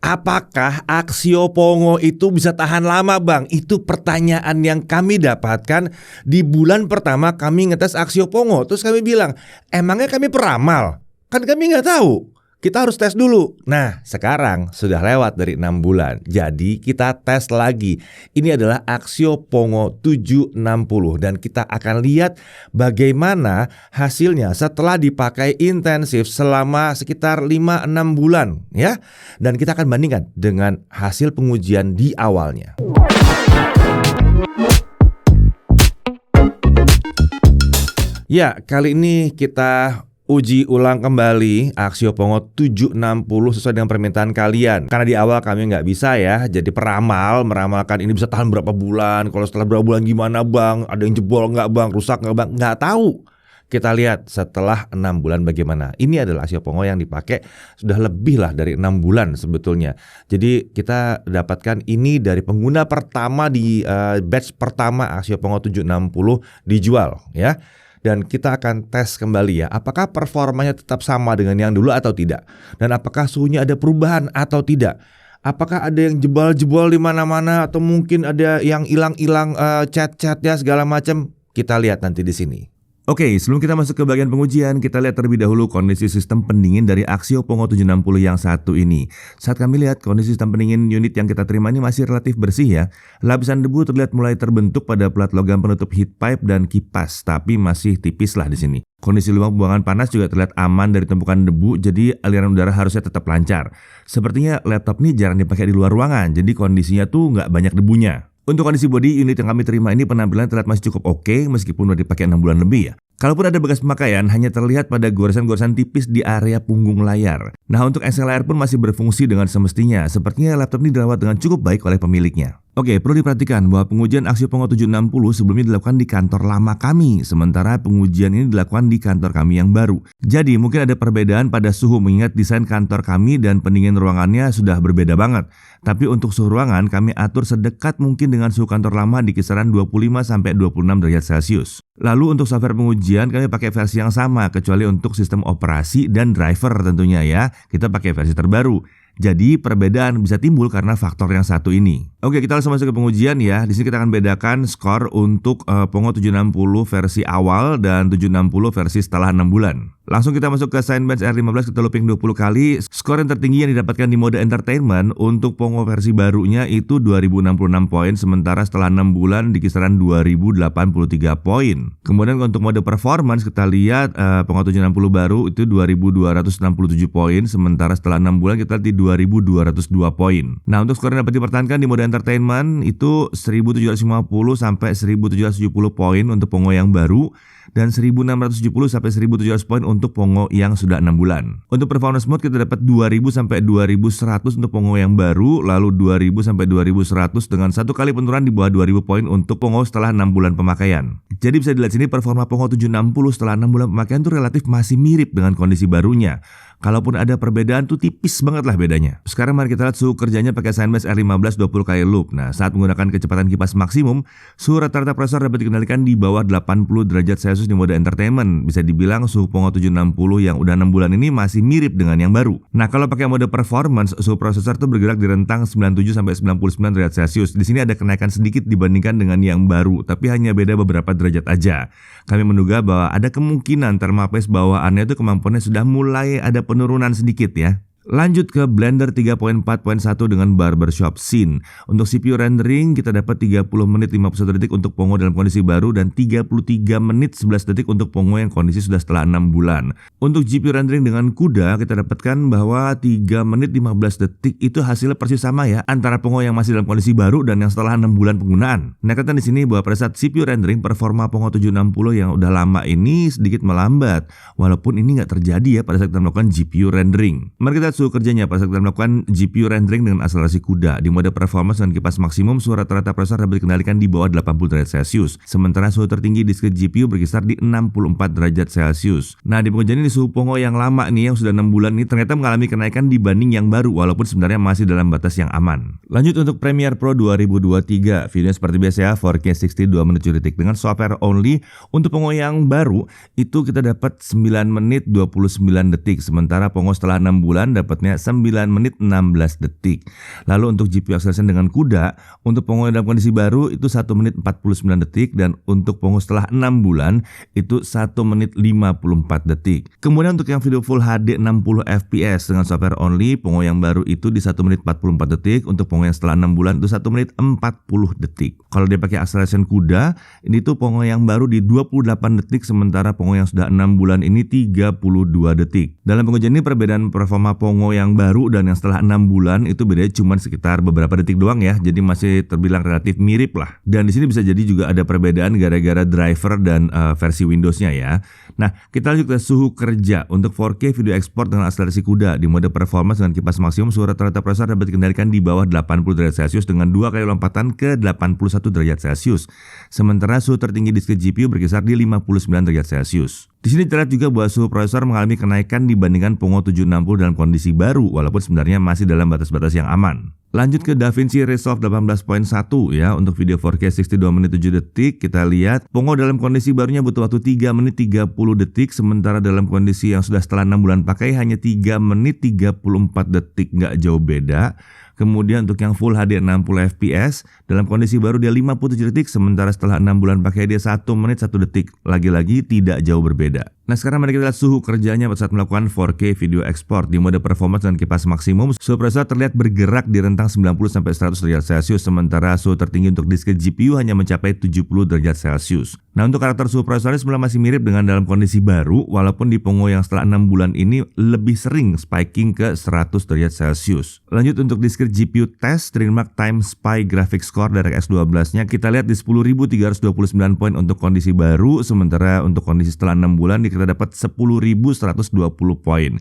Apakah Axio Pongo itu bisa tahan lama, Bang? Itu pertanyaan yang kami dapatkan di bulan pertama kami ngetes Axio Pongo. Terus kami bilang, emangnya kami peramal? Kan kami nggak tahu. Kita harus tes dulu. Nah, sekarang sudah lewat dari 6 bulan. Jadi kita tes lagi. Ini adalah Axio Pongo 760 dan kita akan lihat bagaimana hasilnya setelah dipakai intensif selama sekitar 5-6 bulan ya. Dan kita akan bandingkan dengan hasil pengujian di awalnya. Ya, kali ini kita uji ulang kembali Axio Pongo 760 sesuai dengan permintaan kalian. Karena di awal kami nggak bisa ya, jadi meramalkan ini bisa tahan berapa bulan. Kalau setelah berapa bulan gimana Bang? Ada yang jebol nggak Bang? Rusak nggak Bang? Nggak tahu. Kita lihat setelah 6 bulan bagaimana. Ini adalah Axio Pongo yang dipakai sudah lebih lah dari 6 bulan sebetulnya. Jadi kita dapatkan ini dari pengguna pertama di batch pertama Axio Pongo 760 dijual ya. Dan kita akan tes kembali ya, apakah performanya tetap sama dengan yang dulu atau tidak. Dan apakah suhunya ada perubahan atau tidak. Apakah ada yang jebol-jebol di mana-mana atau mungkin ada yang hilang-hilang cat-catnya segala macam. Kita lihat nanti di sini. Oke, sebelum kita masuk ke bagian pengujian, kita lihat terlebih dahulu kondisi sistem pendingin dari Axio Pongo 760 yang satu ini. Saat kami lihat kondisi sistem pendingin unit yang kita terima ini masih relatif bersih ya. Lapisan debu terlihat mulai terbentuk pada plat logam penutup heat pipe dan kipas, tapi masih tipis lah di sini. Kondisi lubang buangan panas juga terlihat aman dari tumpukan debu, jadi aliran udara harusnya tetap lancar. Sepertinya laptop ini jarang dipakai di luar ruangan, jadi kondisinya tuh nggak banyak debunya. Untuk kondisi bodi unit yang kami terima ini penampilan terlihat masih cukup oke meskipun udah dipakai 6 bulan lebih ya. Kalaupun ada bekas pemakaian hanya terlihat pada goresan-goresan tipis di area punggung layar. Nah untuk engsel layar pun masih berfungsi dengan semestinya. Sepertinya laptop ini dirawat dengan cukup baik oleh pemiliknya. Oke, perlu diperhatikan bahwa pengujian Axio Pongo 760 sebelumnya dilakukan di kantor lama kami, sementara pengujian ini dilakukan di kantor kami yang baru. Jadi mungkin ada perbedaan pada suhu mengingat desain kantor kami dan pendingin ruangannya sudah berbeda banget. Tapi untuk suhu ruangan kami atur sedekat mungkin dengan suhu kantor lama di kisaran 25-26 derajat Celcius. Lalu untuk software pengujian kami pakai versi yang sama kecuali untuk sistem operasi dan driver tentunya ya. Kita pakai versi terbaru. Jadi perbedaan bisa timbul karena faktor yang satu ini. Oke, kita langsung masuk ke pengujian ya. Di sini kita akan bedakan skor untuk Pongo 760 versi awal dan 760 versi setelah 6 bulan. Langsung kita masuk ke Cinebench R15, kita looping 20 kali. Skor yang tertinggi yang didapatkan di mode entertainment untuk Pongo versi barunya itu 2066 poin, sementara setelah 6 bulan di kisaran 2083 poin. Kemudian untuk mode performance kita lihat Pongo 760 baru itu 2267 poin, sementara setelah 6 bulan kita lihat di 2202 poin. Nah untuk skor yang dapat dipertahankan di mode entertainment itu 1750 sampai 1770 poin untuk Pongo yang baru dan 1670 sampai 1700 poin untuk Pongo yang sudah 6 bulan. Untuk performance mode kita dapat 2000 sampai 2100 untuk Pongo yang baru, lalu 2000 sampai 2100 dengan satu kali penurunan di bawah 2000 poin untuk Pongo setelah 6 bulan pemakaian. Jadi bisa dilihat sini performa Pongo 760 setelah 6 bulan pemakaian itu relatif masih mirip dengan kondisi barunya. Kalaupun ada perbedaan tuh tipis banget lah bedanya. Sekarang mari kita lihat suhu kerjanya pakai Cinebench R15 20 kali loop. Nah, saat menggunakan kecepatan kipas maksimum, suhu rata-rata prosesor dapat dikendalikan di bawah 80 derajat Celcius di mode entertainment. Bisa dibilang suhu Pongo 760 yang udah 6 bulan ini masih mirip dengan yang baru. Nah, kalau pakai mode performance, suhu prosesor tuh bergerak di rentang 97 sampai 99 derajat Celcius. Di sini ada kenaikan sedikit dibandingkan dengan yang baru, tapi hanya beda beberapa derajat aja. Kami menduga bahwa ada kemungkinan thermalpaste bawaannya itu kemampuannya sudah mulai ada penurunan sedikit ya. Lanjut ke Blender 3.4.1 dengan barbershop scene. Untuk CPU rendering kita dapat 30 menit 51 detik untuk Pongo dalam kondisi baru dan 33 menit 11 detik untuk Pongo yang kondisi sudah setelah 6 bulan. Untuk GPU rendering dengan CUDA kita dapatkan bahwa 3 menit 15 detik itu hasilnya persis sama ya antara Pongo yang masih dalam kondisi baru dan yang setelah 6 bulan penggunaan. Nah, kata di sini bahwa pada saat CPU rendering performa Pongo 760 yang udah lama ini sedikit melambat. Walaupun ini nggak terjadi ya pada saat kita melakukan GPU rendering. Mari kita suhu kerjanya pada saat kita melakukan GPU rendering dengan akselerasi CUDA. Di mode performance dan kipas maksimum, suhu rata-rata prosesor dapat dikendalikan di bawah 80 derajat Celcius. Sementara suhu tertinggi di disk GPU berkisar di 64 derajat Celcius. Nah, di pengujian ini suhu Pongo yang lama nih yang sudah 6 bulan ini ternyata mengalami kenaikan dibanding yang baru walaupun sebenarnya masih dalam batas yang aman. Lanjut untuk Premiere Pro 2023. Videonya seperti biasa ya, 4K 60 2 menit detik dengan software only. Untuk Pongo yang baru itu kita dapat 9 menit 29 detik. Sementara Pongo setelah 6 bulan dapat dapatnya 9 menit 16 detik. Lalu untuk GPU acceleration dengan CUDA, untuk Pongo dalam kondisi baru itu 1 menit 49 detik, dan untuk Pongo setelah 6 bulan itu 1 menit 54 detik. Kemudian untuk yang video Full HD 60 fps dengan software only, Pongo yang baru itu di 1 menit 44 detik. Untuk Pongo yang setelah 6 bulan itu 1 menit 40 detik. Kalau dia pakai acceleration CUDA, ini tuh Pongo yang baru di 28 detik, sementara Pongo yang sudah 6 bulan ini 32 detik. Dalam pengujian ini perbedaan performa Pongo yang baru dan yang setelah 6 bulan itu bedanya cuma sekitar beberapa detik doang ya. Jadi masih terbilang relatif mirip lah. Dan di sini bisa jadi juga ada perbedaan gara-gara driver dan versi Windows-nya ya. Nah, kita lanjut ke suhu kerja. Untuk 4K video export dengan akselerasi CUDA di mode performance dengan kipas maksimum, suhu rata-rata prosesor dapat dikendalikan di bawah 80 derajat Celcius dengan 2 kali lompatan ke 81 derajat Celcius. Sementara suhu tertinggi disk GPU berkisar di 59 derajat Celcius. Di sini terlihat juga bahwa suhu prosesor mengalami kenaikan dibandingkan Pongo 760 dalam kondisi baru, walaupun sebenarnya masih dalam batas-batas yang aman. Lanjut ke DaVinci Resolve 18.1 ya. Untuk video 4K 62 menit 7 detik, kita lihat Pongo dalam kondisi barunya butuh waktu 3 menit 30 detik, sementara dalam kondisi yang sudah setelah 6 bulan pakai hanya 3 menit 34 detik, nggak jauh beda. Kemudian untuk yang Full HD 60 fps dalam kondisi baru dia 57 detik, sementara setelah 6 bulan pakai dia 1 menit 1 detik. Lagi-lagi tidak jauh berbeda. Nah, sekarang mari kita lihat suhu kerjanya pada saat melakukan 4K video export di mode performance dan kipas maksimum. Suhu prosesor terlihat bergerak di rentang 90-100 derajat Celcius, sementara suhu tertinggi untuk disk GPU hanya mencapai 70 derajat Celcius. Nah, untuk karakter suhu prosesornya sebenarnya masih mirip dengan dalam kondisi baru, walaupun di Pongo yang setelah 6 bulan ini lebih sering spiking ke 100 derajat Celcius. Lanjut untuk disk GPU test Trademark Time Spy Graphics Score DirectX 12-nya kita lihat di 10.329 poin untuk kondisi baru, sementara untuk kondisi setelah 6 bulan kita dapat 10.120 poin.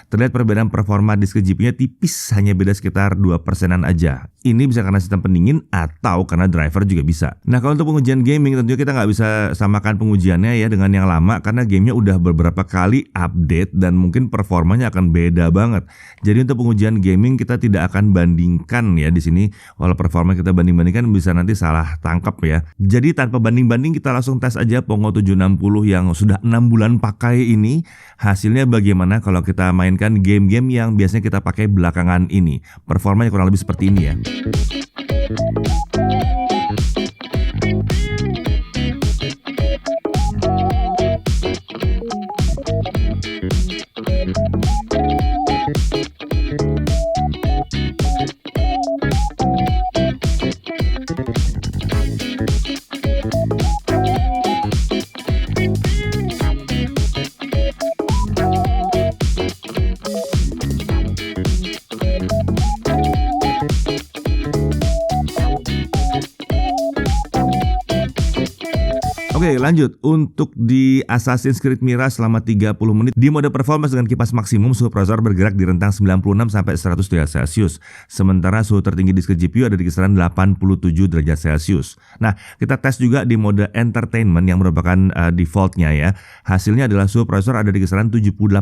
Terlihat perbedaan performa disk GPU-nya tipis, hanya beda sekitar 2%-an aja. Ini bisa karena sistem pendingin atau karena driver juga bisa. Nah, kalau untuk pengujian gaming tentunya kita nggak bisa samakan pengujiannya ya dengan yang lama, karena gamenya udah beberapa kali update dan mungkin performanya akan beda banget. Jadi untuk pengujian gaming kita tidak akan bandingkan ya di sini. Walau performa kita banding-bandingkan bisa nanti salah tangkap ya. Jadi tanpa banding-banding kita langsung tes aja Pongo 760 yang sudah 6 bulan pakai ini. Hasilnya bagaimana kalau kita mainkan game-game yang biasanya kita pakai belakangan ini. Performanya kurang lebih seperti ini ya. Oke, lanjut. Untuk di Assassin's Creed Mirage selama 30 menit di mode performance dengan kipas maksimum, suhu prosesor bergerak di rentang 96-100 derajat Celcius. Sementara suhu tertinggi disk GPU ada di kisaran 87 derajat Celcius. Nah, kita tes juga di mode entertainment yang merupakan defaultnya ya. Hasilnya adalah suhu prosesor ada di kisaran 78-79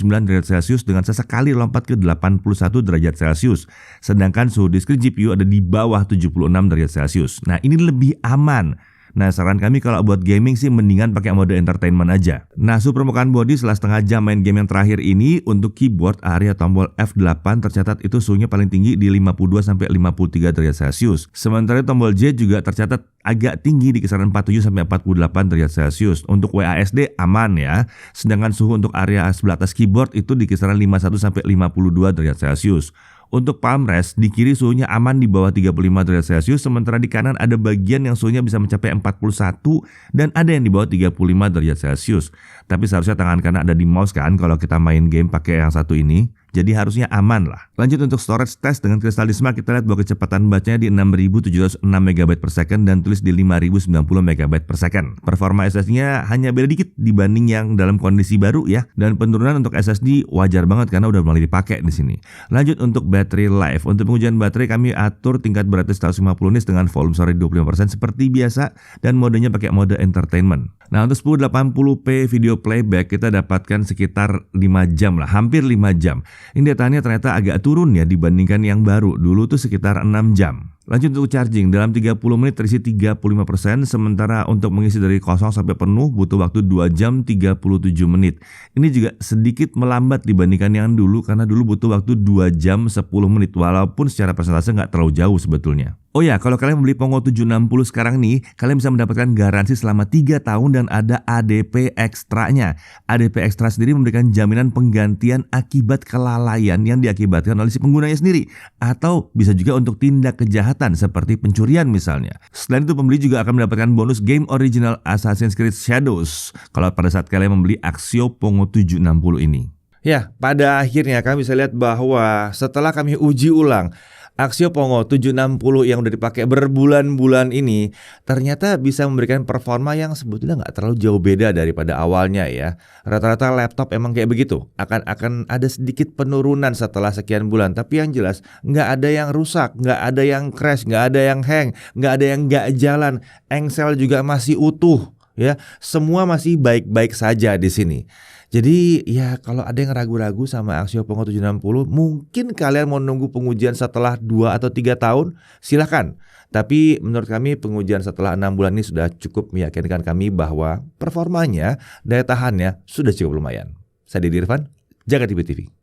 derajat Celcius dengan sesekali lompat ke 81 derajat Celcius. Sedangkan suhu disk GPU ada di bawah 76 derajat Celcius. Nah, ini lebih aman. Nah, saran kami kalau buat gaming sih mendingan pakai mode entertainment aja. Nah, suhu permukaan body setelah setengah jam main game yang terakhir ini, untuk keyboard area tombol F8 tercatat itu suhunya paling tinggi di 52-53 derajat Celcius. Sementara tombol J juga tercatat agak tinggi di kisaran 47-48 derajat Celcius. Untuk WASD aman ya. Sedangkan suhu untuk area sebelah atas keyboard itu di kisaran 51-52 derajat Celcius. Untuk palm rest di kiri suhunya aman di bawah 35 derajat Celcius, sementara di kanan ada bagian yang suhunya bisa mencapai 41 dan ada yang di bawah 35 derajat Celcius. Tapi seharusnya tangan kanan ada di mouse kan kalau kita main game pakai yang satu ini. Jadi harusnya aman lah. Lanjut untuk storage test dengan Crystal Smart, kita lihat bahwa kecepatan bacanya di 6706 MB per second dan tulis di 5090 MB per second. Performa SSD-nya hanya beda dikit dibanding yang dalam kondisi baru ya. Dan penurunan untuk SSD wajar banget karena udah mulai dipakai di sini. Lanjut untuk battery life. Untuk pengujian baterai kami atur tingkat beratnya 150 nits dengan volume storage 25% seperti biasa dan modenya pakai mode entertainment. Nah, untuk 1080p video playback kita dapatkan sekitar 5 jam lah, hampir 5 jam. Ini datanya ternyata agak turun ya dibandingkan yang baru. Dulu tuh sekitar 6 jam. Lanjut untuk charging, dalam 30 menit terisi 35%, sementara untuk mengisi dari kosong sampai penuh butuh waktu 2 jam 37 menit. Ini juga sedikit melambat dibandingkan yang dulu karena dulu butuh waktu 2 jam 10 menit walaupun secara persentase nggak terlalu jauh sebetulnya. Oh ya, kalau kalian membeli Pongo 760 sekarang nih, kalian bisa mendapatkan garansi selama 3 tahun dan ada ADP ekstranya. ADP ekstra sendiri memberikan jaminan penggantian akibat kelalaian yang diakibatkan oleh si penggunanya sendiri. Atau bisa juga untuk tindak kejahatan seperti pencurian misalnya. Selain itu pembeli juga akan mendapatkan bonus game original Assassin's Creed Shadows kalau pada saat kalian membeli Axio Pongo 760 ini. Ya, pada akhirnya kami bisa lihat bahwa setelah kami uji ulang Axio Pongo 760 yang udah dipakai berbulan-bulan ini ternyata bisa memberikan performa yang sebetulnya nggak terlalu jauh beda daripada awalnya ya. Rata-rata laptop emang kayak begitu. Akan ada sedikit penurunan setelah sekian bulan. Tapi yang jelas nggak ada yang rusak, nggak ada yang crash, nggak ada yang hang, nggak ada yang nggak jalan. Engsel juga masih utuh ya. Semua masih baik-baik saja di sini. Jadi ya kalau ada yang ragu-ragu sama Axio Pongo 760, mungkin kalian mau nunggu pengujian setelah 2 atau 3 tahun, silahkan. Tapi menurut kami pengujian setelah 6 bulan ini sudah cukup meyakinkan kami bahwa performanya, daya tahannya sudah cukup lumayan. Saya Didi Irfan, Jaga TV TV.